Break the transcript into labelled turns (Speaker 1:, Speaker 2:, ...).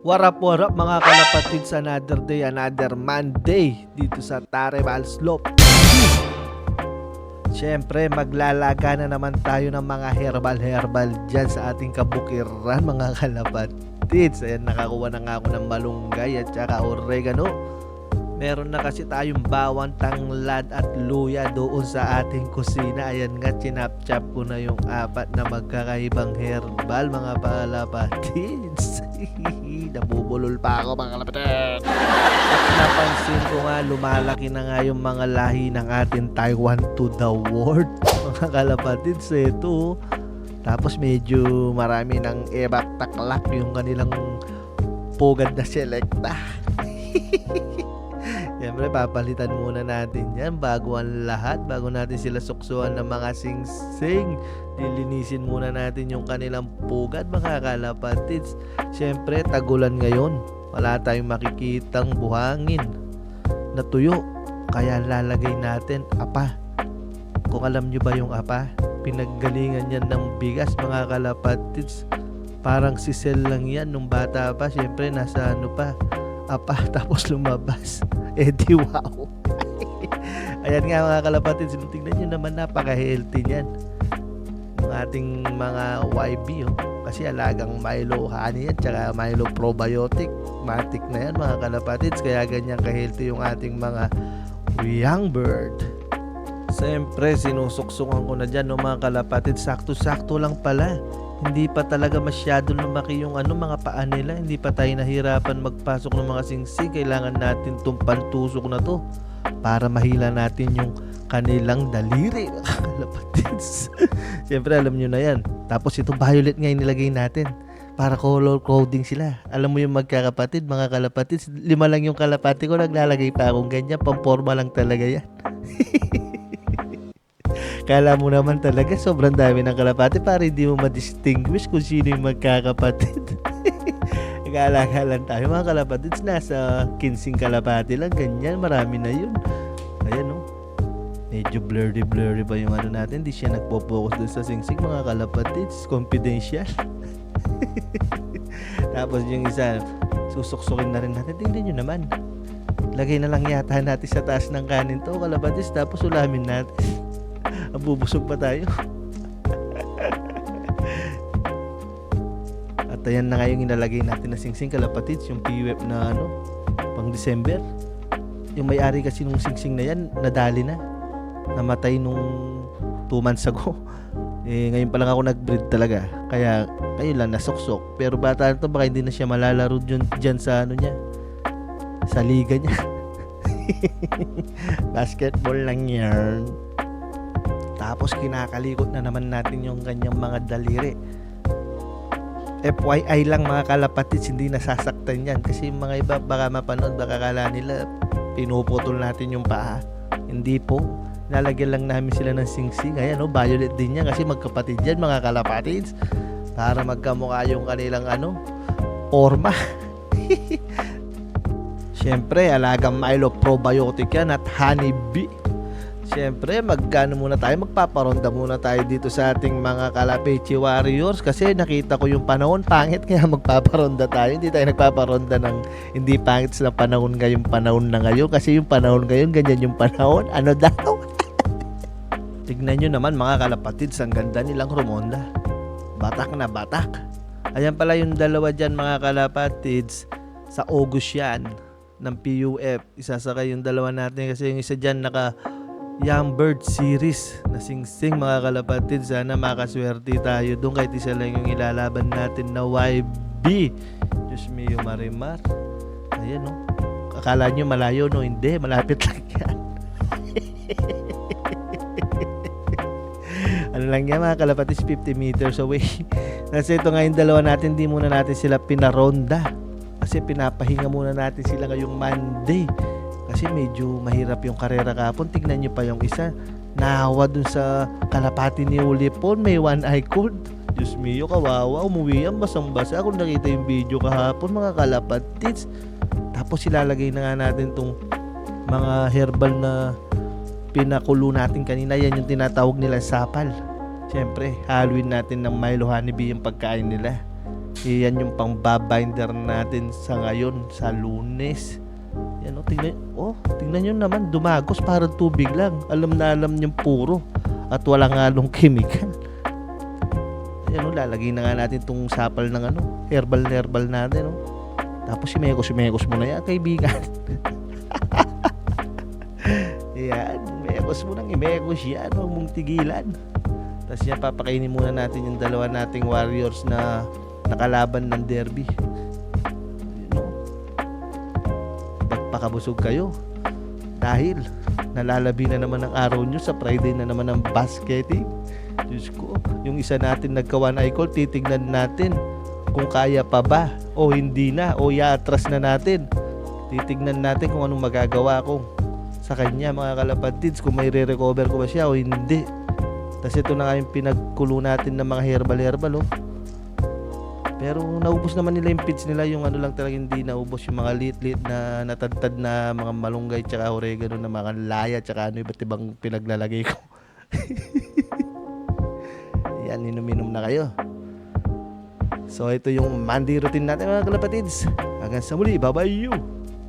Speaker 1: What up mga kalapatid sa another day, another Monday dito sa Taremal Slope. Siyempre maglalaga na naman tayo ng mga herbal dyan sa ating kabukiran mga kalapatids. Ayan, nakakuha na nga ako ng malunggay at saka oregano. Meron na kasi tayong bawang, tanglad at luya doon sa ating kusina. Ayan nga, chinap-chop ko na yung apat na magkakaibang herbal mga kalapatids. Nabubulol pa ako mga kalapatids. At napansin ko nga, lumalaki na nga yung mga lahi ng ating Taiwan to the world mga kalapatids. Ito, tapos medyo marami ng ebak taklak yung kanilang pugad na selekta. Siyempre papalitan muna natin yan bago ang lahat, bago natin sila suksuan ng mga singsing. Lilinisin muna natin yung kanilang pugad mga kalapatids. Siyempre tagulan ngayon, wala tayong makikitang buhangin na tuyo, kaya lalagay natin apa. Kung alam nyo ba yung apa, pinaggalingan yan ng bigas mga kalapatids. Parang si Sel lang yan nung bata pa. Siyempre nasa ano pa, apa, tapos lumabas. Di wow. Ayan nga mga kalapatids, tingnan nyo naman, napaka-healthy niyan ng ating mga YB kasi alagang Milo honey yan, tsaka Milo probiotic matic na yan mga kalapatids, kaya ganyan ka-healthy yung ating mga young bird. Siyempre sinusuksukan ko na dyan mga kalapatids, sakto-sakto lang pala. Hindi pa talaga masyado lumaki yung mga paa nila. Hindi pa tayo nahirapan magpasok ng mga singsing. Kailangan natin itong pantusok na to para mahila natin yung kanilang daliri. Kalapatids. Siyempre alam nyo na yan. Tapos ito violet nga yung nilagay natin para color coding sila. Alam mo yung magkakapatid, mga kalapatids, 5 lang yung kalapati ko, naglalagay pa akong ganyan. Pamporma lang talaga yan. Kala mo naman talaga sobrang dami ng kalapati para hindi mo ma-distinguish kung sino yung magkakapatid. Nag-aalaga tayo mga kalapatids, nasa 15 kalapati lang, ganyan, marami na yun. Ayan medyo blurry ba yung natin, di siya nagpo-focus dun sa singsing mga kalapatids, confidential. Tapos yung isa, susuksukin na rin natin, tingnan nyo naman. Lagay na lang yata natin sa taas ng kanin to kalapatids, tapos ulamin natin. Bubusog pa tayo. At ayan na nga yung inalagay natin na singsing kalapatids, yung PWEP na pang December. Yung may-ari kasi nung singsing na yan, nadali na. Namatay nung 2 months ago. Ngayon pa lang ako nag-breed talaga. Kaya lang nasuksok. Pero bata na to, baka hindi na siya malalaro dyan sa niya, sa liga niya. Basketball lang yan. Tapos kinakalikot na naman natin yung kanyang mga daliri. FYI lang mga kalapatids, hindi nasasaktan yan. Kasi mga iba baka mapanood, baka kala nila pinuputol natin yung paa. Hindi po. Lalagyan lang namin sila ng singsing. Ayan violet din yan kasi magkapatid yan mga kalapatids. Para magkamukha yung kanilang forma. Siyempre alagang Milo probiotic yan at honeybee. Siyempre magpaparonda muna tayo dito sa ating mga Kalapechi Warriors kasi nakita ko yung panahon pangit, kaya magpaparonda tayo. Hindi tayo nagpaparonda ng hindi pangit sa panahon na ngayon kasi yung panahon ngayon ganyan yung panahon. Ano daw? Tignan nyo naman mga kalapatids, ang ganda nilang rumonda. Batak na batak. Ayan pala yung dalawa dyan mga kalapatids, sa August yan ng PUF. Isasakay yung dalawa natin kasi yung isa dyan naka Young Bird Series na singsing mga kalapatid. Sana makaswerte tayo doon kahit isa lang yung ilalaban natin na YB. Diyos mio Marimar. Ayan akala nyo malayo hindi, malapit lang yan. Lang yan mga kalapatid, 50 meters away. Kasi ito nga yung dalawa natin, di muna natin sila pinaronda kasi pinapahinga muna natin sila ngayong Monday. Kasi medyo mahirap yung karera kahapon. Tignan nyo pa yung isa, nahawa dun sa kalapati ni Ulipon, may one eye cord. Diyos mio, kawawa, umuwi yan basang-basa. Ako nakita yung video kahapon mga kalapatids. Tapos ilalagay na nga natin tong mga herbal na pinakulo natin kanina. Yan yung tinatawag nila sapal. Siyempre haluin natin ng Milo honeybee yung pagkain nila. Iyan yung pang-babinder natin sa ngayon, sa Lunes. Yan, tingnan nyo naman, dumagos parang tubig lang. Alam na alam niyang puro at walang halong chemical. Yan, lalagay na nga natin tong sapal ng herbal natin. Tapos imekos mo na yan, kaibigan. Yan, imekos mo nang imekos yan, huwag mong tigilan. Tapos yan, papakainin muna natin yung dalawa nating warriors na nakalaban ng derby. Magpakabusog kayo dahil nalalabi na naman ang araw nyo sa Friday na naman ng basketing. Diyos ko, yung isa natin nagka-one eye call, titignan natin kung kaya pa ba o hindi na o iatras na natin. Titignan natin kung anong magagawa ko sa kanya, mga kalapatids, kung may re-recover ko ba siya o hindi. Kasi ito na nga yung pinagkulo natin ng mga herbal. Pero naubos naman nila yung pits nila. Yung lang talaga hindi naubos, yung mga lit na natadtad na mga malunggay tsaka oregano na mga laya tsaka iba't ibang pinaglalagay ko. Yan, inom na kayo. So ito yung Monday routine natin, mga kalapatids. Hanggang sa muli, bye-bye you!